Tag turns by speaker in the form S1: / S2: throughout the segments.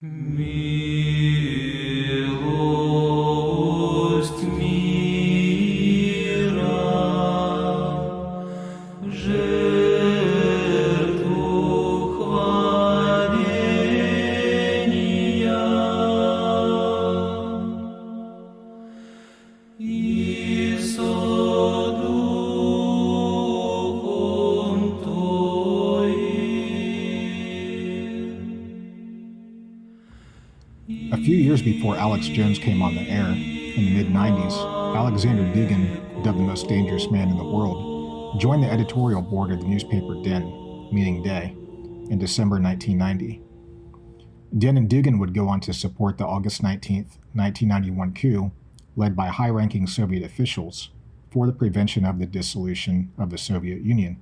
S1: Милость мира, жертву хваления и со духом
S2: A few years before Alex Jones came on the air, in the mid-90s, Alexander Dugin, dubbed the most dangerous man in the world, joined the editorial board of the newspaper Din, meaning Day, in December 1990. Din and Dugin would go on to support the August 19, 1991 coup, led by high-ranking Soviet officials, for the prevention of the dissolution of the Soviet Union.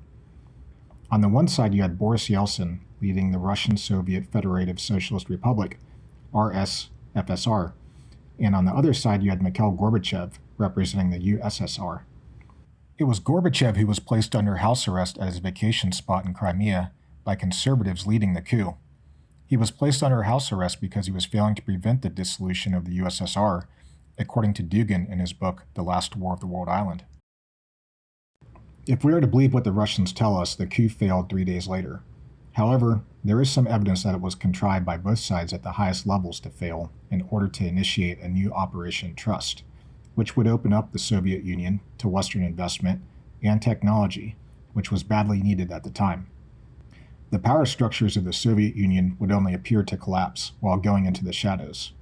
S2: On the one side, you had Boris Yeltsin leading the Russian Soviet Federative Socialist Republic, RSFSR, and on the other side you had Mikhail Gorbachev representing the USSR. It was Gorbachev who was placed under house arrest at his vacation spot in Crimea by conservatives leading the coup. He was placed under house arrest because he was failing to prevent the dissolution of the USSR, according to Dugin in his book The Last War of the World Island. If we are to believe what the Russians tell us, the coup failed 3 days later. However, there is some evidence that it was contrived by both sides at the highest levels to fail in order to initiate a new Operation Trust, which would open up the Soviet Union to Western investment and technology, which was badly needed at the time. The power structures of the Soviet Union would only appear to collapse while going into the shadows.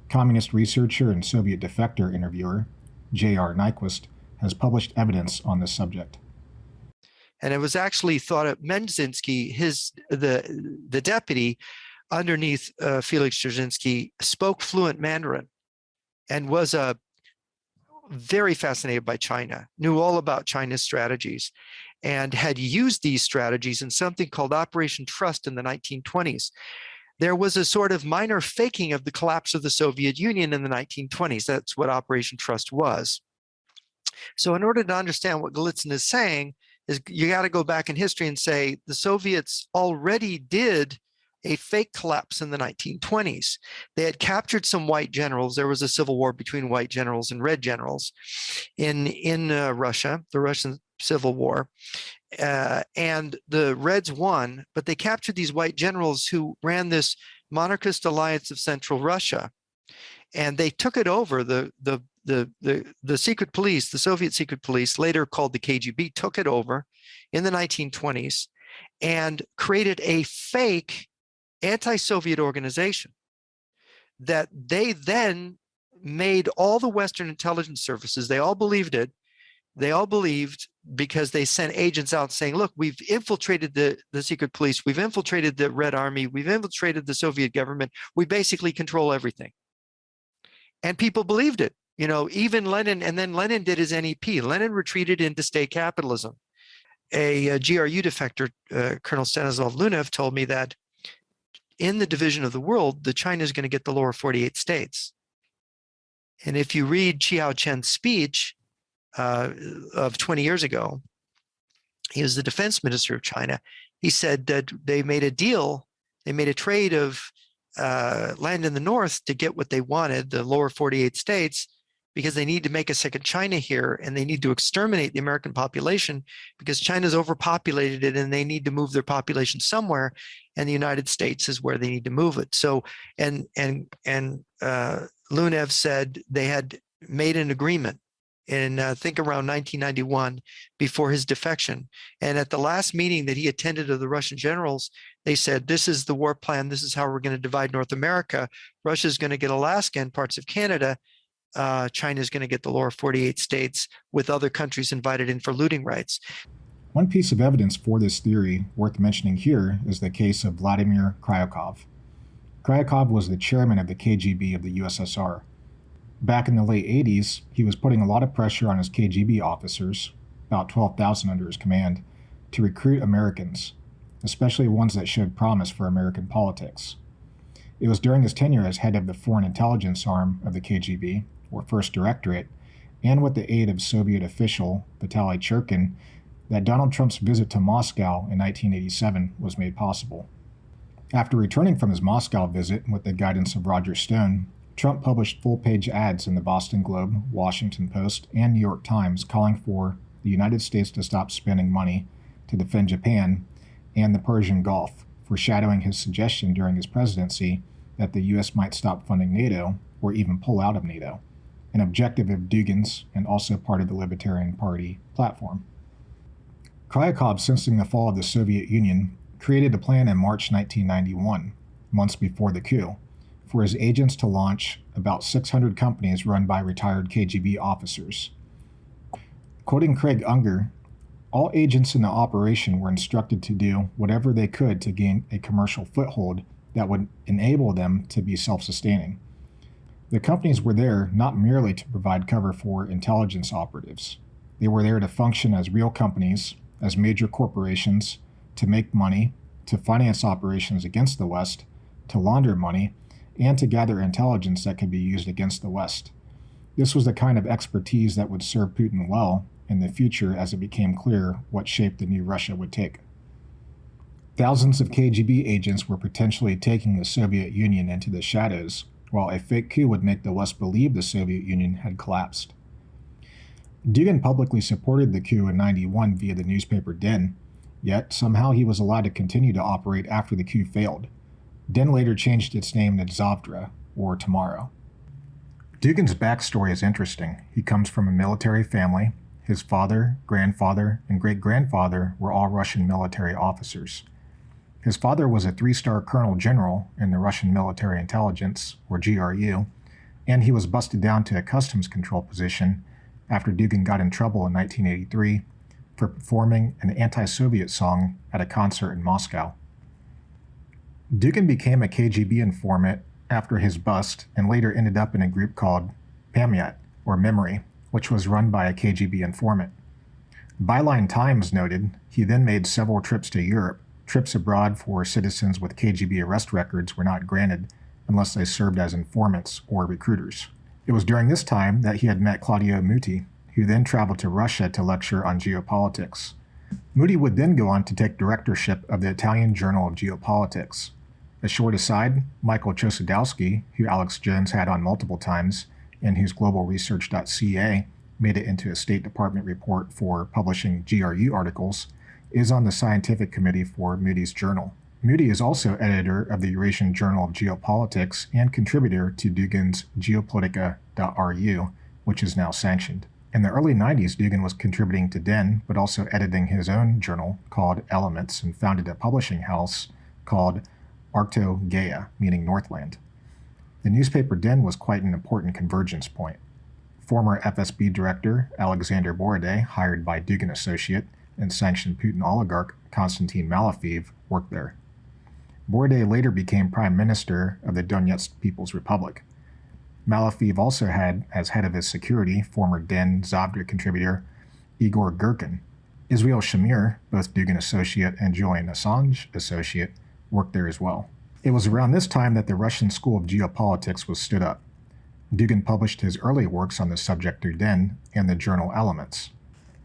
S2: Communist researcher and Soviet defector interviewer J.R. Nyquist has published evidence on this subject.
S3: And it was actually thought that Menzhinsky, the deputy underneath Felix Dzerzhinsky, spoke fluent Mandarin and was very fascinated by China, knew all about China's strategies, and had used these strategies in something called Operation Trust in the 1920s. There was a sort of minor faking of the collapse of the Soviet Union in the 1920s. That's what Operation Trust was. So in order to understand what Golitsyn is saying, is you got to go back in history and say the Soviets already did a fake collapse in the 1920s. They had captured some white generals. There was a civil war between white generals and red generals in Russia, the Russian Civil War. And the Reds won, but they captured these white generals who ran this monarchist alliance of Central Russia. And they took it over. The secret police, the Soviet secret police, later called the KGB, took it over in the 1920s and created a fake anti-Soviet organization that they then made all the Western intelligence services, they all believed it. They all believed because they sent agents out saying, look, we've infiltrated the secret police, we've infiltrated the Red Army, we've infiltrated the Soviet government, we basically control everything. And people believed it. You know, even Lenin, and then Lenin did his NEP. Lenin retreated into state capitalism. A GRU defector, Colonel Stanislav Lunev, told me that in the division of the world, China is going to get the lower 48 states. And if you read Chiao Chen's speech of 20 years ago, he was the defense minister of China. He said that they made a deal, they made a trade of land in the north to get what they wanted, the lower 48 states, because they need to make a second China here and they need to exterminate the American population because China's overpopulated it and they need to move their population somewhere, and the United States is where they need to move it. So, and Lunev said they had made an agreement in I think around 1991 before his defection. And at the last meeting that he attended of the Russian generals, they said, this is the war plan. This is how we're going to divide North America. Russia's going to get Alaska and parts of Canada. China's going to get the lower 48 states with other countries invited in for looting rights.
S2: One piece of evidence for this theory worth mentioning here is the case of Vladimir Kryakov. Kryakov was the chairman of the KGB of the USSR. Back in the late 80s, he was putting a lot of pressure on his KGB officers, about 12,000 under his command, to recruit Americans, especially ones that showed promise for American politics. It was during his tenure as head of the Foreign Intelligence Arm of the KGB, or First Directorate, and with the aid of Soviet official Vitaly Churkin, that Donald Trump's visit to Moscow in 1987 was made possible. After returning from his Moscow visit with the guidance of Roger Stone, Trump published full-page ads in the Boston Globe, Washington Post, and New York Times calling for the United States to stop spending money to defend Japan and the Persian Gulf, foreshadowing his suggestion during his presidency that the U.S. might stop funding NATO or even pull out of NATO, an objective of Dugin's and also part of the Libertarian Party platform. Kryakov, sensing the fall of the Soviet Union, created a plan in March 1991, months before the coup, for his agents to launch about 600 companies run by retired KGB officers. Quoting Craig Unger, all agents in the operation were instructed to do whatever they could to gain a commercial foothold that would enable them to be self-sustaining. The companies were there not merely to provide cover for intelligence operatives. They were there to function as real companies, as major corporations, to make money, to finance operations against the West, to launder money, and to gather intelligence that could be used against the West. This was the kind of expertise that would serve Putin well in the future as it became clear what shape the new Russia would take. Thousands of KGB agents were potentially taking the Soviet Union into the shadows, while a fake coup would make the West believe the Soviet Union had collapsed. Dugin publicly supported the coup in '91 via the newspaper Den, yet somehow he was allowed to continue to operate after the coup failed. Den later changed its name to Zavtra, or Tomorrow. Dugin's backstory is interesting. He comes from a military family. His father, grandfather, and great-grandfather were all Russian military officers. His father was a 3-star colonel general in the Russian Military Intelligence, or GRU, and he was busted down to a customs control position after Dugin got in trouble in 1983 for performing an anti-Soviet song at a concert in Moscow. Dugin became a KGB informant after his bust and later ended up in a group called Pamyat, or Memory, which was run by a KGB informant. Byline Times noted he then made several trips to Europe. Trips abroad for citizens with KGB arrest records were not granted unless they served as informants or recruiters. It was during this time that he had met Claudio Muti, who then traveled to Russia to lecture on geopolitics. Muti would then go on to take directorship of the Italian Journal of Geopolitics. A short aside, Michael Chosadowski, who Alex Jones had on multiple times, and whose globalresearch.ca made it into a State Department report for publishing GRU articles, is on the scientific committee for Muti's journal. Muti is also editor of the Eurasian Journal of Geopolitics and contributor to Dugin's Geopolitica.ru, which is now sanctioned. In the early 90s, Dugin was contributing to Den, but also editing his own journal called Elements, and founded a publishing house called Arcto-Gaia, meaning Northland. The newspaper Den was quite an important convergence point. Former FSB director Alexander Borodai, hired by Dugin associate and sanctioned Putin oligarch Konstantin Malafeev, worked there. Borodai later became prime minister of the Donetsk People's Republic. Malafeev also had, as head of his security, former Den Zavtra contributor Igor Girkin. Israel Shamir, both Dugin associate and Julian Assange associate, worked there as well. It was around this time that the Russian School of Geopolitics was stood up. Dugin published his early works on the subject through Den and the journal Elements.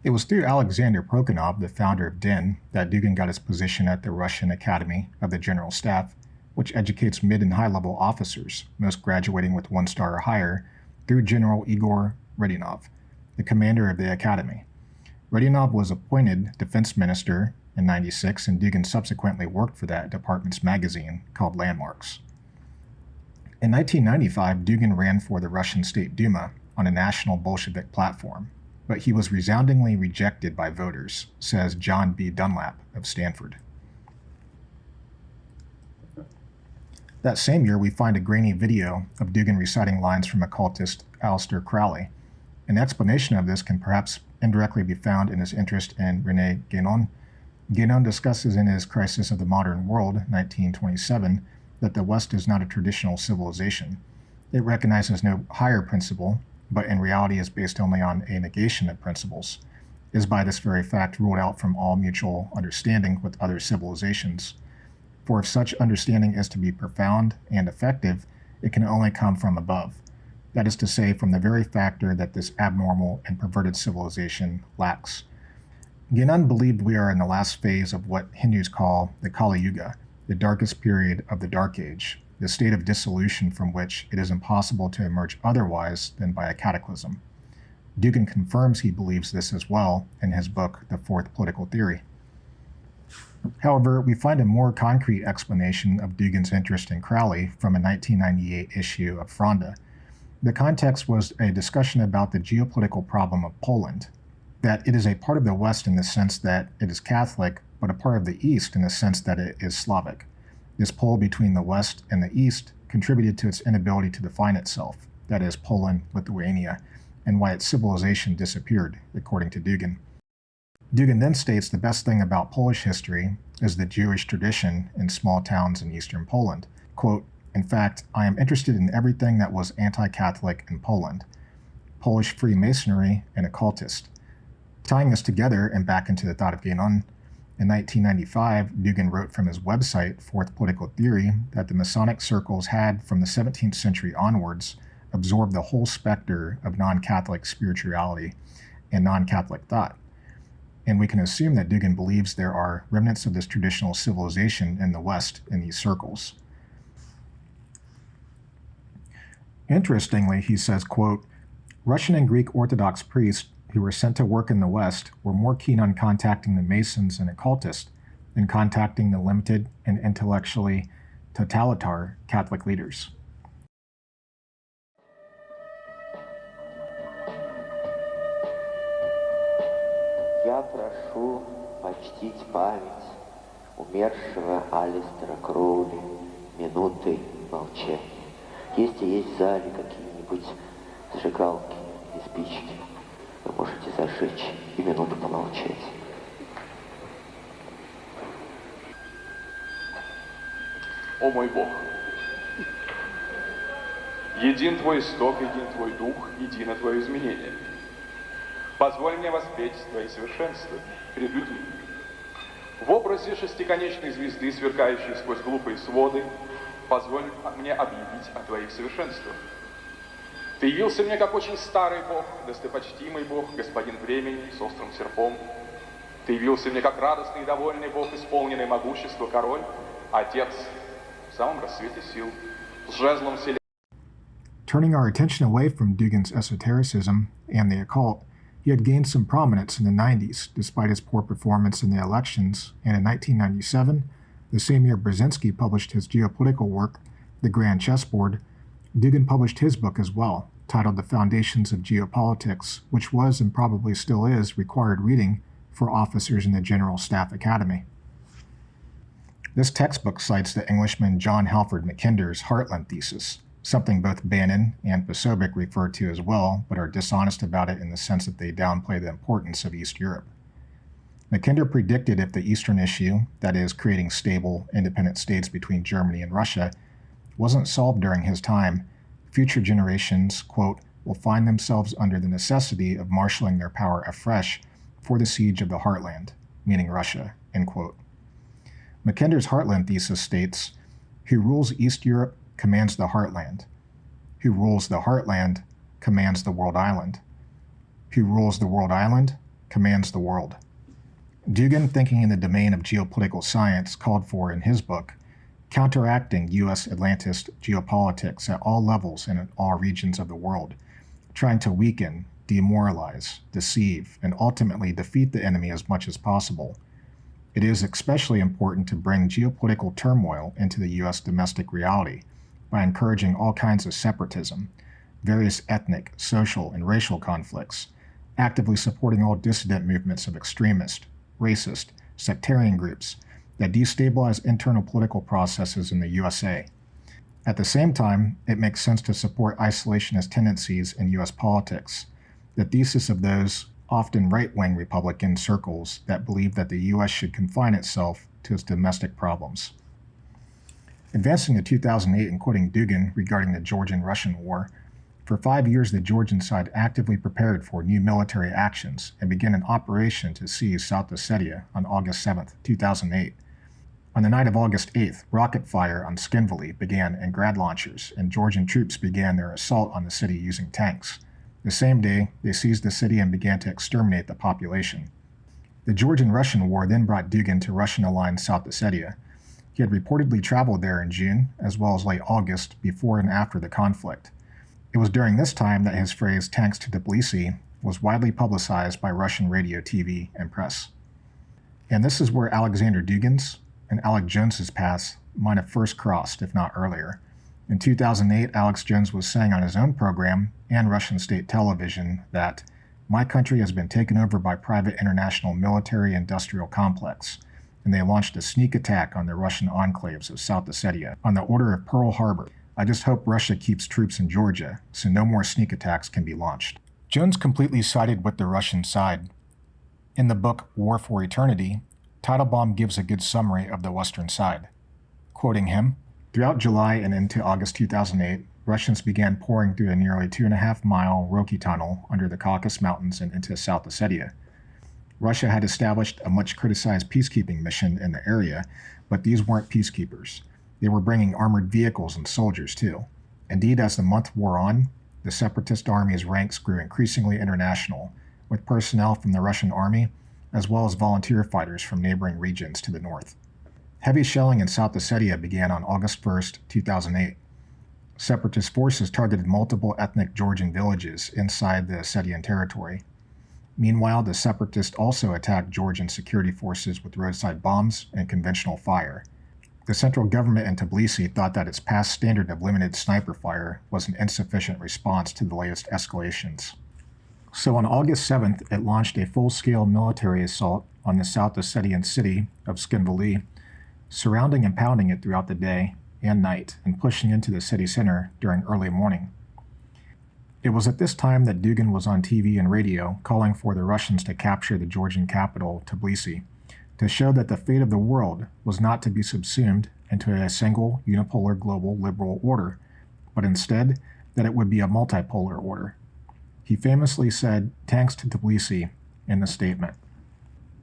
S2: It was through Alexander Prokhanov, the founder of Den, that Dugin got his position at the Russian Academy of the General Staff, which educates mid- and high-level officers, most graduating with 1 star or higher, through General Igor Rodionov, the commander of the academy. Rodionov was appointed defense minister in '96, and Dugin subsequently worked for that department's magazine called Landmarks. In 1995, Dugin ran for the Russian State Duma on a national Bolshevik platform, but he was resoundingly rejected by voters, says John B. Dunlap of Stanford. That same year, we find a grainy video of Dugin reciting lines from occultist Aleister Crowley. An explanation of this can perhaps indirectly be found in his interest in René Guénon. Guénon discusses in his Crisis of the Modern World, 1927, that the West is not a traditional civilization. It recognizes no higher principle, but in reality is based only on a negation of principles, is by this very fact ruled out from all mutual understanding with other civilizations. For if such understanding is to be profound and effective, it can only come from above. That is to say, from the very factor that this abnormal and perverted civilization lacks. Guénon believed we are in the last phase of what Hindus call the Kali Yuga, the darkest period of the Dark Age, the state of dissolution from which it is impossible to emerge otherwise than by a cataclysm. Dugin confirms he believes this as well in his book, The Fourth Political Theory. However, we find a more concrete explanation of Dugin's interest in Crowley from a 1998 issue of Fronda. The context was a discussion about the geopolitical problem of Poland, that it is a part of the West in the sense that it is Catholic, but a part of the East in the sense that it is Slavic. This pull between the West and the East contributed to its inability to define itself, that is, Poland, Lithuania, and why its civilization disappeared, according to Dugin. Dugin then states the best thing about Polish history is the Jewish tradition in small towns in eastern Poland. Quote, "In fact, I am interested in everything that was anti-Catholic in Poland, Polish Freemasonry and occultist." Tying this together and back into the thought of Guénon, in 1995, Dugin wrote from his website, Fourth Political Theory, that the Masonic circles had, from the 17th century onwards, absorbed the whole specter of non-Catholic spirituality and non-Catholic thought. And we can assume that Dugin believes there are remnants of this traditional civilization in the West in these circles. Interestingly, he says, quote, "Russian and Greek Orthodox priests who were sent to work in the West were more keen on contacting the Masons and occultists than contacting the limited and intellectually totalitarian Catholic leaders."
S4: Я прошу почтить память умершего Алистера Кроули минутой молчания. Если есть в зале какие-нибудь зажигалки или спички, вы можете зажечь и минуту помолчать.
S5: О мой Бог! Един Твой исток, един Твой дух, едино Твое изменение. Позволь мне воспеть Твои совершенства перед людьми. В образе шестиконечной звезды, сверкающей сквозь глупые своды, позволь мне объявить о Твоих совершенствах. Ты явился мне как очень старый Бог, достопочтимый Бог, господин времени с острым серпом. Ты явился мне как радостный и довольный Бог, исполненный могущества, король, Отец, в самом рассвете сил, с жезлом вселенной.
S2: Turning our attention away from Dugin's esotericism and the occult, he had gained some prominence in the 90s, despite his poor performance in the elections, and in 1997, the same year Brzezinski published his geopolitical work, The Grand Chessboard, Dugin published his book as well, titled The Foundations of Geopolitics, which was and probably still is required reading for officers in the General Staff Academy. This textbook cites the Englishman John Halford Mackinder's Heartland thesis, something both Bannon and Posobiec refer to as well, but are dishonest about it in the sense that they downplay the importance of East Europe. Mackinder predicted if the Eastern issue, that is, creating stable, independent states between Germany and Russia, wasn't solved during his time, future generations, quote, will find themselves under the necessity of marshaling their power afresh for the siege of the heartland, meaning Russia, end quote. Mackinder's Heartland thesis states, "Who rules East Europe commands the heartland. Who rules the heartland commands the world island. Who rules the world island commands the world." Dugin, thinking in the domain of geopolitical science, called for in his book, counteracting U.S. Atlantist geopolitics at all levels and in all regions of the world, trying to weaken, demoralize, deceive, and ultimately defeat the enemy as much as possible. It is especially important to bring geopolitical turmoil into the U.S. domestic reality by encouraging all kinds of separatism, various ethnic, social, and racial conflicts, actively supporting all dissident movements of extremist, racist, sectarian groups that destabilize internal political processes in the USA. At the same time, it makes sense to support isolationist tendencies in U.S. politics, the thesis of those often right-wing Republican circles that believe that the U.S. should confine itself to its domestic problems. Advancing to 2008 and quoting Dugin regarding the Georgian-Russian War, for 5 years the Georgian side actively prepared for new military actions and began an operation to seize South Ossetia on August 7, 2008. On the night of August 8th, rocket fire on Skinvali began and grad launchers, and Georgian troops began their assault on the city using tanks. The same day, they seized the city and began to exterminate the population. The Georgian-Russian War then brought Dugin to Russian-aligned South Ossetia. He had reportedly traveled there in June, as well as late August, before and after the conflict. It was during this time that his phrase, "tanks to Tbilisi," was widely publicized by Russian radio, TV, and press. And this is where Alexander Dugin's and Alex Jones's paths might have first crossed, if not earlier. In 2008, Alex Jones was saying on his own program and Russian state television that, "My country has been taken over by private international military-industrial complex, and they launched a sneak attack on the Russian enclaves of South Ossetia on the order of Pearl Harbor. I just hope Russia keeps troops in Georgia, so no more sneak attacks can be launched." Jones completely sided with the Russian side. In the book War for Eternity, Teitelbaum gives a good summary of the Western side. Quoting him, "Throughout July and into August 2008, Russians began pouring through a nearly 2.5-mile Roki tunnel under the Caucasus Mountains and into South Ossetia. Russia had established a much criticized peacekeeping mission in the area, but these weren't peacekeepers. They were bringing armored vehicles and soldiers too. Indeed, as the month wore on, the separatist army's ranks grew increasingly international, with personnel from the Russian army, as well as volunteer fighters from neighboring regions to the north. Heavy shelling in South Ossetia began on August 1st, 2008. Separatist forces targeted multiple ethnic Georgian villages inside the Ossetian territory. Meanwhile, the separatists also attacked Georgian security forces with roadside bombs and conventional fire. The central government in Tbilisi thought that its past standard of limited sniper fire was an insufficient response to the latest escalations. So on August 7th, it launched a full-scale military assault on the South Ossetian city of Skinvali, surrounding and pounding it throughout the day and night, and pushing into the city center during early morning. It was at this time that Dugin was on TV and radio calling for the Russians to capture the Georgian capital, Tbilisi, to show that the fate of the world was not to be subsumed into a single unipolar global liberal order, but instead that it would be a multipolar order. He famously said, "Tanks to Tbilisi," in the statement.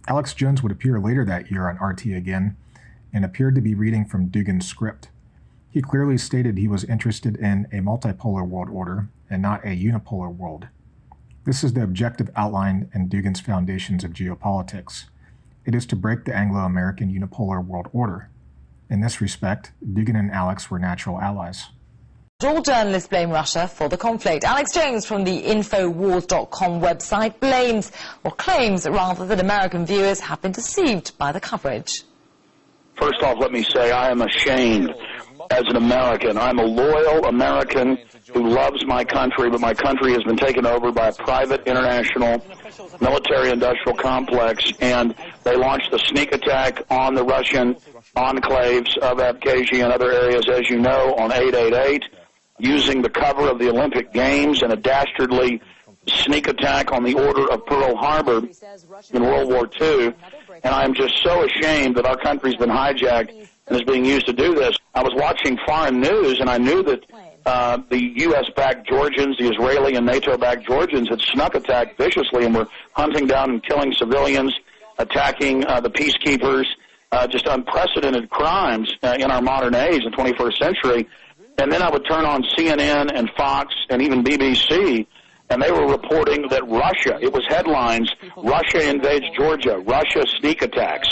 S2: Alex Jones would appear later that year on RT again, and appeared to be reading from Dugin's script. He clearly stated he was interested in a multipolar world order and not a unipolar world. This is the objective outlined in Dugin's Foundations of Geopolitics. It is to break the Anglo-American unipolar world order. In this respect, Dugin and Alex were natural allies.
S6: All journalists blame Russia for the conflict. Alex Jones from the Infowars.com website blames, or claims rather, that American viewers have been deceived by the coverage.
S7: First off, let me say I am ashamed as an American. I'm a loyal American who loves my country, but my country has been taken over by a private international military-industrial complex, and they launched the sneak attack on the Russian enclaves of Abkhazia and other areas, as you know, on 8/88, using the cover of the Olympic Games and a dastardly sneak attack on the order of Pearl Harbor in World War II. And I am just so ashamed that our country's been hijacked and is being used to do this. I was watching foreign news, and I knew that the U.S.-backed Georgians, the Israeli and NATO-backed Georgians had snuck attacked viciously and were hunting down and killing civilians, attacking the peacekeepers, just unprecedented crimes in our modern age, the 21st century. And then I would turn on CNN and Fox and even BBC, and they were reporting that Russia, it was headlines, Russia invades Georgia, Russia sneak attacks.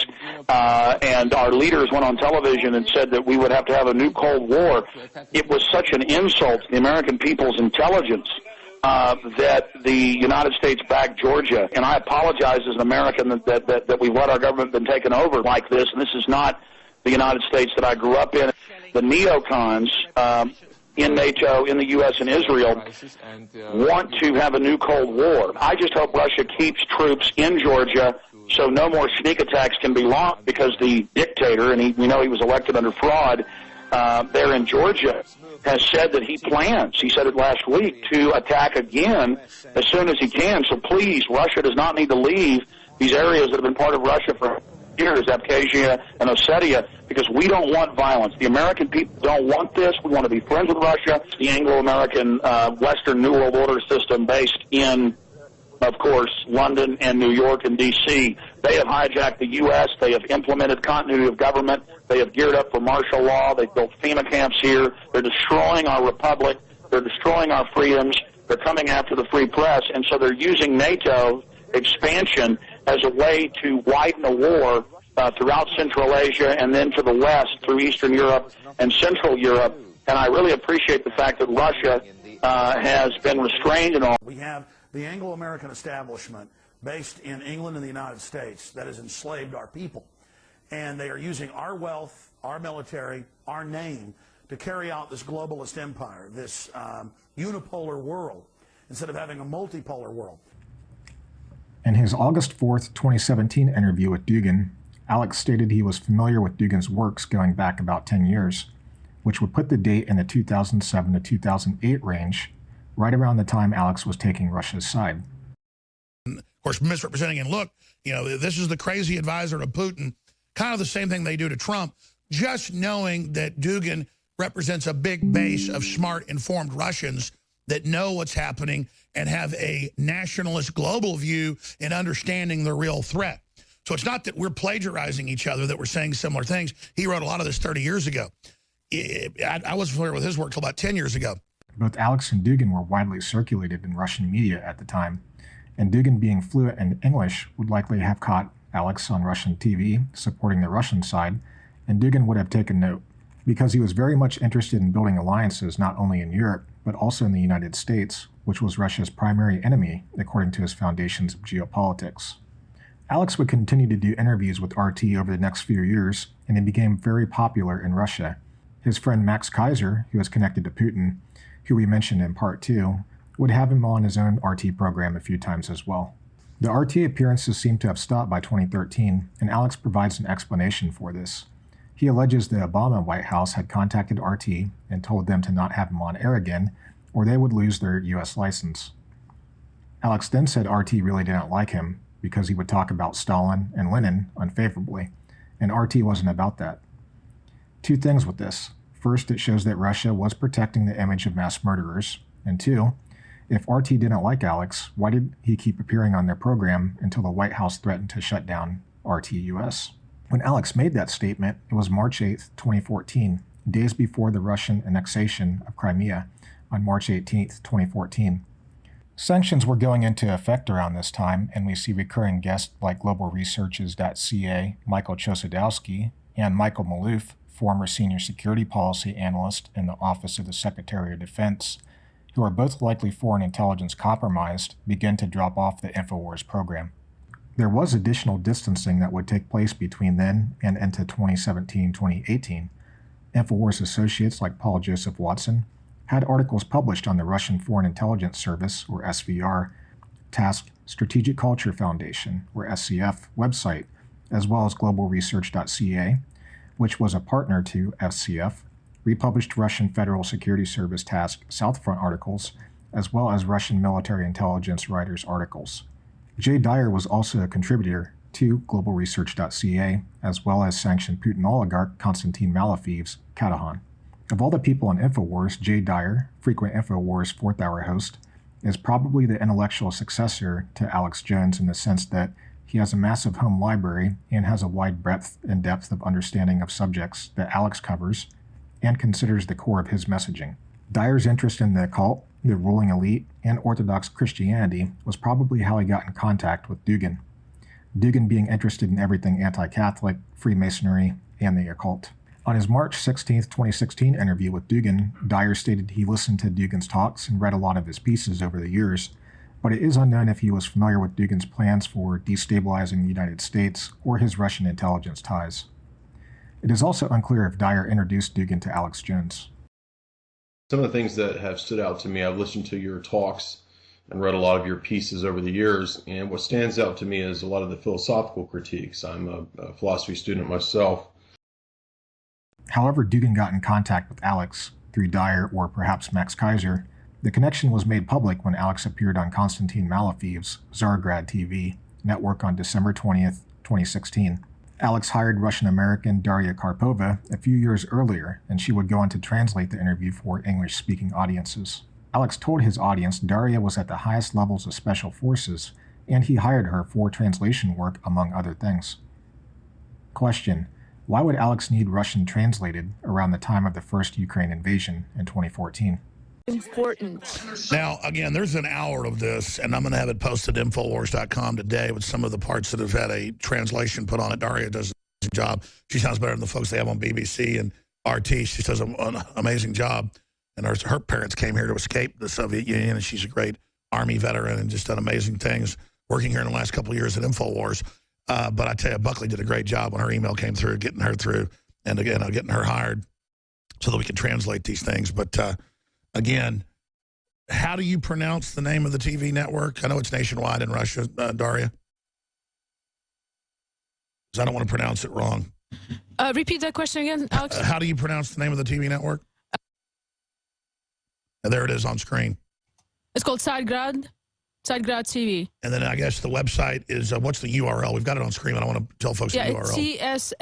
S7: And our leaders went on television and said that we would have to have a new Cold War. It was such an insult to the American people's intelligence that the United States backed Georgia. And I apologize as an American that we've let our government been taken over like this, and this is not the United States that I grew up in. The neocons in NATO, in the U.S. and Israel, want to have a new Cold War. I just hope Russia keeps troops in Georgia so no more sneak attacks can be launched, because the dictator, and we know he was elected under fraud, there in Georgia, has said that he plans, he said it last week, to attack again as soon as he can. So please, Russia does not need to leave these areas that have been part of Russia for years, Abkhazia and Ossetia, because we don't want violence. The American people don't want this. We want to be friends with Russia. The Anglo-American Western New World Order system based in, of course, London and New York and D.C. They have hijacked the U.S. They have implemented continuity of government. They have geared up for martial law. They've built FEMA camps here. They're destroying our republic. They're destroying our freedoms. They're coming after the free press. And so they're using NATO expansion as a way to widen a war throughout Central Asia and then to the west through Eastern Europe and Central Europe. And I really appreciate the fact that Russia has been restrained in all.
S8: We have the Anglo-American establishment based in England and the United States that has enslaved our people. And they are using our wealth, our military, our name to carry out this globalist empire, this unipolar world, instead of having a multipolar world.
S2: In his August 4th, 2017 interview with Dugin, Alex stated he was familiar with Dugin's works going back about 10 years, which would put the date in the 2007 to 2008 range, right around the time Alex was taking Russia's side.
S9: Of course, misrepresenting, and look, you know, this is the crazy advisor to Putin, kind of the same thing they do to Trump, just knowing that Dugin represents a big base of smart, informed Russians that know what's happening and have a nationalist global view in understanding the real threat. So it's not that we're plagiarizing each other, that we're saying similar things. He wrote a lot of this 30 years ago. I wasn't familiar with his work until about 10 years ago.
S2: Both Alex and Dugin were widely circulated in Russian media at the time, and Dugin, being fluent in English, would likely have caught Alex on Russian TV supporting the Russian side, and Dugin would have taken note, because he was very much interested in building alliances not only in Europe, but also in the United States, which was Russia's primary enemy, according to his foundations of geopolitics. Alex would continue to do interviews with RT over the next few years, and he became very popular in Russia. His friend Max Kaiser, who was connected to Putin, who we mentioned in part 2, would have him on his own RT program a few times as well. The RT appearances seem to have stopped by 2013, and Alex provides an explanation for this. He alleges the Obama White House had contacted RT and told them to not have him on air again, or they would lose their US license. Alex then said RT really didn't like him because he would talk about Stalin and Lenin unfavorably, and RT wasn't about that. Two things with this. First, it shows that Russia was protecting the image of mass murderers, and two, if RT didn't like Alex, why did he keep appearing on their program until the White House threatened to shut down RT US? When Alex made that statement, it was March 8, 2014, days before the Russian annexation of Crimea on March 18, 2014. Sanctions were going into effect around this time, and we see recurring guests like globalresearches.ca Michael Chosadowski and Michael Maloof, former senior security policy analyst in the Office of the Secretary of Defense, who are both likely foreign intelligence compromised, begin to drop off the InfoWars program. There was additional distancing that would take place between then and into 2017-2018. InfoWars associates like Paul Joseph Watson had articles published on the Russian Foreign Intelligence Service, or SVR, Task Strategic Culture Foundation, or SCF, website, as well as globalresearch.ca, which was a partner to FCF, republished Russian Federal Security Service Task Southfront articles, as well as Russian military intelligence writers' articles. Jay Dyer was also a contributor to globalresearch.ca, as well as sanctioned Putin oligarch Konstantin Malafeev's Katahan. Of all the people on InfoWars, Jay Dyer, frequent InfoWars 4th Hour host, is probably the intellectual successor to Alex Jones in the sense that he has a massive home library and has a wide breadth and depth of understanding of subjects that Alex covers and considers the core of his messaging. Dyer's interest in the occult, the ruling elite, and Orthodox Christianity was probably how he got in contact with Dugin. Dugin being interested in everything anti-Catholic, Freemasonry, and the occult. On his March 16, 2016 interview with Dugin, Dyer stated he listened to Dugin's talks and read a lot of his pieces over the years, but it is unknown if he was familiar with Dugin's plans for destabilizing the United States or his Russian intelligence ties. It is also unclear if Dyer introduced Dugin to Alex Jones.
S10: Some of the things that have stood out to me, I've listened to your talks and read a lot of your pieces over the years, and what stands out to me is a lot of the philosophical critiques. I'm a philosophy student myself.
S2: However Dugin got in contact with Alex, through Dyer or perhaps Max Kaiser, the connection was made public when Alex appeared on Konstantin Malafeev's Tsargrad TV network on December 20th, 2016. Alex hired Russian-American Daria Karpova a few years earlier, and she would go on to translate the interview for English-speaking audiences. Alex told his audience Daria was at the highest levels of special forces, and he hired her for translation work, among other things. Question: why would Alex need Russian translated around the time of the first Ukraine invasion in 2014?
S11: Important.
S9: Now, again, there's an hour of this, and I'm going to have it posted at Infowars.com today with some of the parts that have had a translation put on it. Daria doesn't job. She sounds better than the folks they have on BBC and RT. She does an amazing job. And her parents came here to escape the Soviet Union, and she's a great Army veteran and just done amazing things working here in the last couple of years at InfoWars. But I tell you, Buckley did a great job when her email came through, getting her through, and again, getting her hired so that we can translate these things. But again, how do you pronounce the name of the TV network? I know it's nationwide in Russia, Daria. Because I don't want to pronounce it wrong.
S11: Repeat that question again, Alex.
S9: How do you pronounce the name of the TV network? And there it is on screen.
S11: It's called Tsargrad TV.
S9: And then I guess the website is, what's the URL? We've got it on screen. I don't want to tell folks the URL.
S11: It's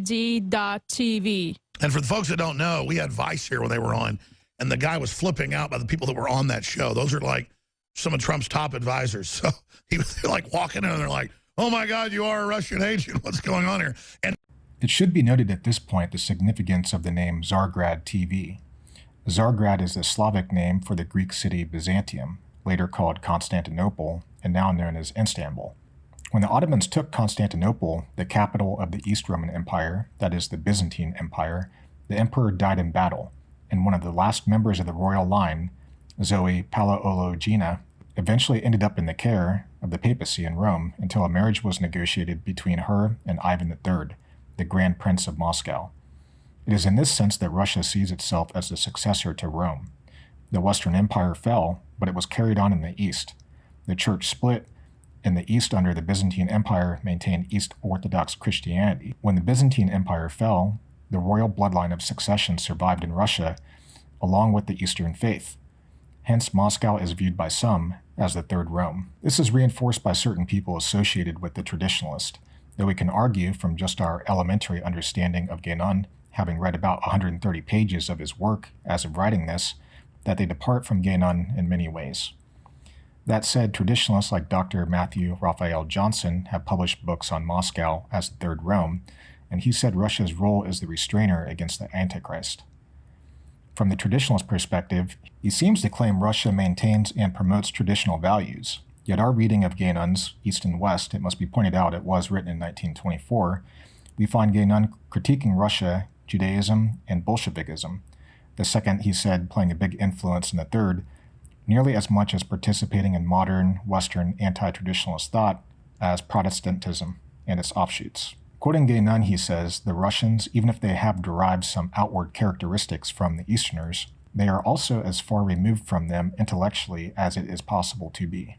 S11: tsargrad.tv.
S9: And for the folks that don't know, we had Vice here when they were on, and the guy was flipping out by the people that were on that show. Those are like some of Trump's top advisors. So he was like walking in and they're like, oh my God, you are a Russian agent. What's going on here? And
S2: it should be noted at this point the significance of the name Tsargrad TV. Tsargrad is the Slavic name for the Greek city Byzantium, later called Constantinople, and now known as Istanbul. When the Ottomans took Constantinople, the capital of the East Roman Empire, that is the Byzantine Empire, the emperor died in battle, and one of the last members of the royal line, Zoe Palaeologina, eventually ended up in the care of the papacy in Rome until a marriage was negotiated between her and Ivan III, the Grand Prince of Moscow. It is in this sense that Russia sees itself as the successor to Rome. The Western Empire fell, but it was carried on in the East. The Church split, and the East under the Byzantine Empire maintained East Orthodox Christianity. When the Byzantine Empire fell, the royal bloodline of succession survived in Russia, along with the Eastern faith. Hence, Moscow is viewed by some as the Third Rome. This is reinforced by certain people associated with the traditionalist, though we can argue from just our elementary understanding of Guénon, having read about 130 pages of his work as of writing this, that they depart from Guénon in many ways. That said, traditionalists like Dr. Matthew Raphael Johnson have published books on Moscow as the Third Rome, and he said Russia's role is the restrainer against the Antichrist. From the traditionalist perspective, he seems to claim Russia maintains and promotes traditional values, yet our reading of Guénon's East and West, it must be pointed out it was written in 1924, we find Guénon critiquing Russia, Judaism, and Bolshevikism, the second, he said, playing a big influence in the third, nearly as much as participating in modern, Western, anti-traditionalist thought as Protestantism and its offshoots. Quoting Guénon, he says, the Russians, even if they have derived some outward characteristics from the Easterners, they are also as far removed from them intellectually as it is possible to be.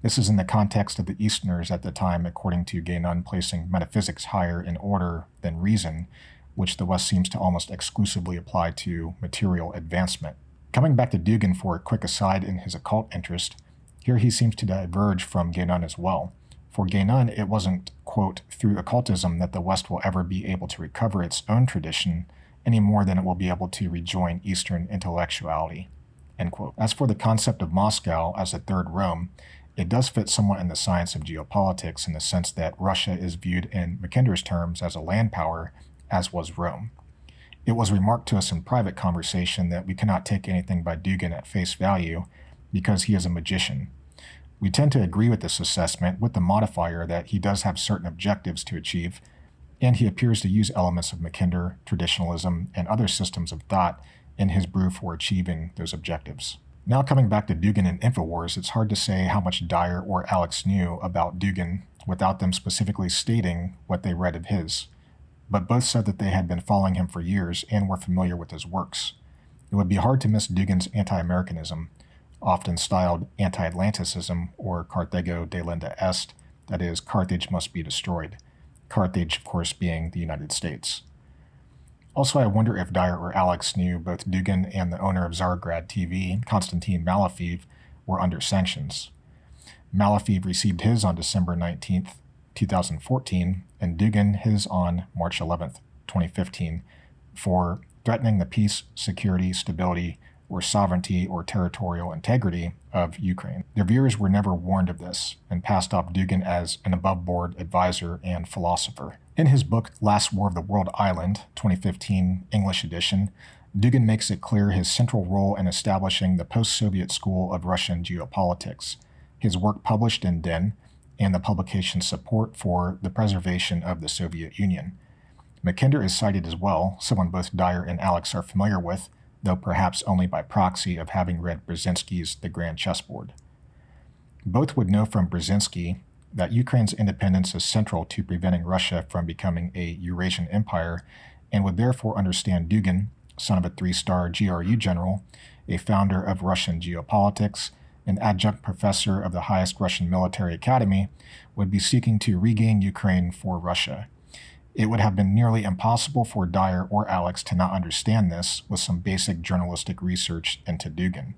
S2: This is in the context of the Easterners at the time, according to Guénon, placing metaphysics higher in order than reason, which the West seems to almost exclusively apply to material advancement. Coming back to Dugin for a quick aside in his occult interest, here he seems to diverge from Guénon as well. For Guénon, it wasn't, quote, through occultism that the West will ever be able to recover its own tradition any more than it will be able to rejoin Eastern intellectuality, end quote. As for the concept of Moscow as a Third Rome, it does fit somewhat in the science of geopolitics in the sense that Russia is viewed in Mackinder's terms as a land power, as was Rome. It was remarked to us in private conversation that we cannot take anything by Dugin at face value because he is a magician. We tend to agree with this assessment with the modifier that he does have certain objectives to achieve, and he appears to use elements of Mackinder, traditionalism, and other systems of thought in his brew for achieving those objectives. Now coming back to Dugin and InfoWars, it's hard to say how much Dyer or Alex knew about Dugin without them specifically stating what they read of his, but both said that they had been following him for years and were familiar with his works. It would be hard to miss Dugin's anti-Americanism, often styled anti-Atlanticism or Carthago delenda est, that is, Carthage must be destroyed. Carthage, of course, being the United States. Also, I wonder if Dyer or Alex knew both Dugin and the owner of Tsargrad TV, Konstantin Malafeev, were under sanctions. Malafeev received his on December 19th, 2014, and Dugin his on March 11th, 2015, for threatening the peace, security, stability, or sovereignty or territorial integrity of Ukraine. Their viewers were never warned of this and passed off Dugin as an above-board advisor and philosopher. In his book, Last War of the World Island, 2015 English edition, Dugin makes it clear his central role in establishing the post-Soviet school of Russian geopolitics. His work published in Den and the publication's support for the preservation of the Soviet Union. Mackinder is cited as well, someone both Dyer and Alex are familiar with, though perhaps only by proxy of having read Brzezinski's The Grand Chessboard. Both would know from Brzezinski that Ukraine's independence is central to preventing Russia from becoming a Eurasian empire, and would therefore understand Dugin, son of a three-star GRU general, a founder of Russian geopolitics, an adjunct professor of the highest Russian military academy, would be seeking to regain Ukraine for Russia. It would have been nearly impossible for Dyer or Alex to not understand this with some basic journalistic research into Dugin.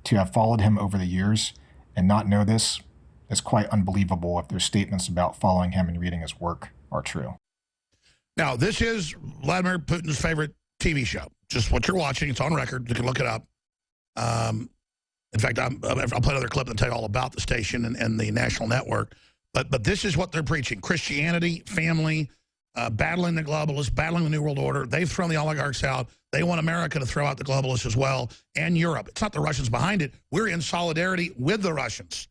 S2: To have followed him over the years and not know this is quite unbelievable if their statements about following him and reading his work are true. Now, this is Vladimir Putin's favorite TV show. Just what you're watching. It's on record. You can look it up. In fact, I'll play another clip and tell you all about the station and the national network. But this is what they're preaching. Christianity, family, battling the globalists, battling the New World Order. They've thrown the oligarchs out. They want America to throw out the globalists as well, and Europe. It's not the Russians behind it. We're in solidarity with the Russians.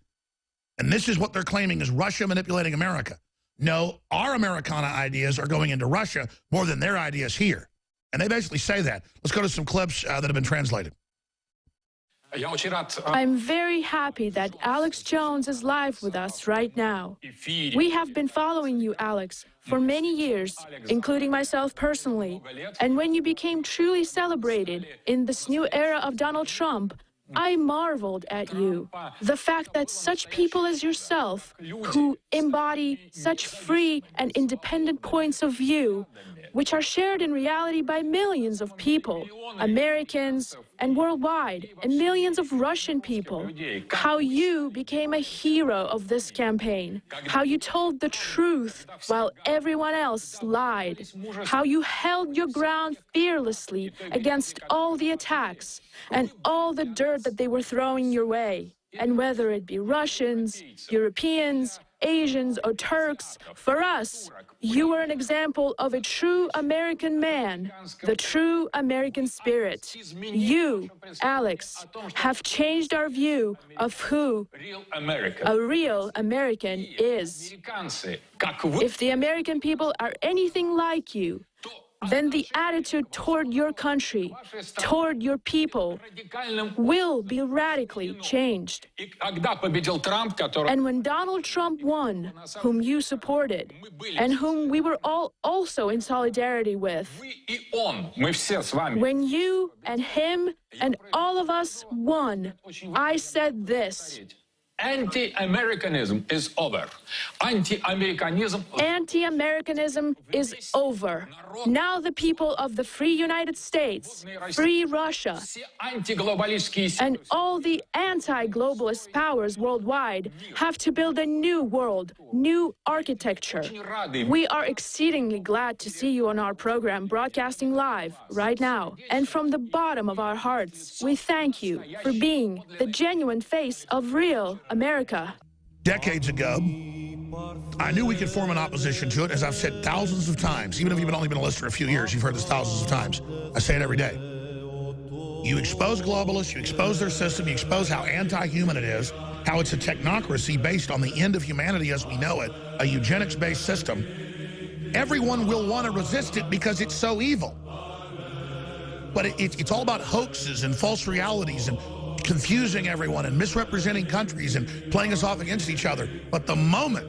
S2: And this is what they're claiming is Russia manipulating America. No, our Americana ideas are going into Russia more than their ideas here. And they basically say that. Let's go to some clips that have been translated.
S11: I'm very happy that Alex Jones is live with us right now. We have been following you, Alex, for many years, including myself personally. And when you became truly celebrated in this new era of Donald Trump, I marveled at you. The fact that such people as yourself, who embody such free and independent points of view, which are shared in reality by millions of people, Americans and worldwide, and millions of Russian people, how you became a hero of this campaign, how you told the truth while everyone else lied, how you held your ground fearlessly against all the attacks and all the dirt that they were throwing your way. And whether it be Russians, Europeans, Asians, or Turks, for us, you were an example of a true American man, the true American spirit. You, Alex, have changed our view of who a real American is. If the American people are anything like you, then the attitude toward your country, toward your people, will be radically changed. And when Donald Trump won, whom you supported, and whom we were all also in solidarity with, when you and him and all of us won, I said this:
S12: Anti-Americanism is over.
S11: Anti-Americanism is over. Now the people of the free United States, free Russia, and all the anti-globalist powers worldwide have to build a new world, new architecture. We are exceedingly glad to see you on our program, broadcasting live right now. And from the bottom of our hearts, we thank you for being the genuine face of real America.
S9: Decades ago, I knew we could form an opposition to it, as I've said thousands of times. Even if you've only been a listener a few years, you've heard this thousands of times. I say it every day. You expose globalists, you expose their system, you expose how anti-human it is, how it's a technocracy based on the end of humanity as we know it, a eugenics-based system. Everyone will want to resist it because it's so evil. But it's all about hoaxes and false realities and confusing everyone and misrepresenting countries and playing us off against each other. But the moment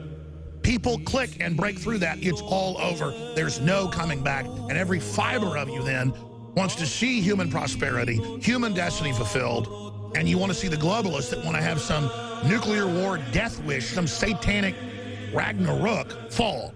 S9: people click and break through that, it's all over. There's no coming back. And every fiber of you then wants to see human prosperity, human destiny fulfilled, and you want to see the globalists that want to have some nuclear war death wish, some satanic Ragnarok fall.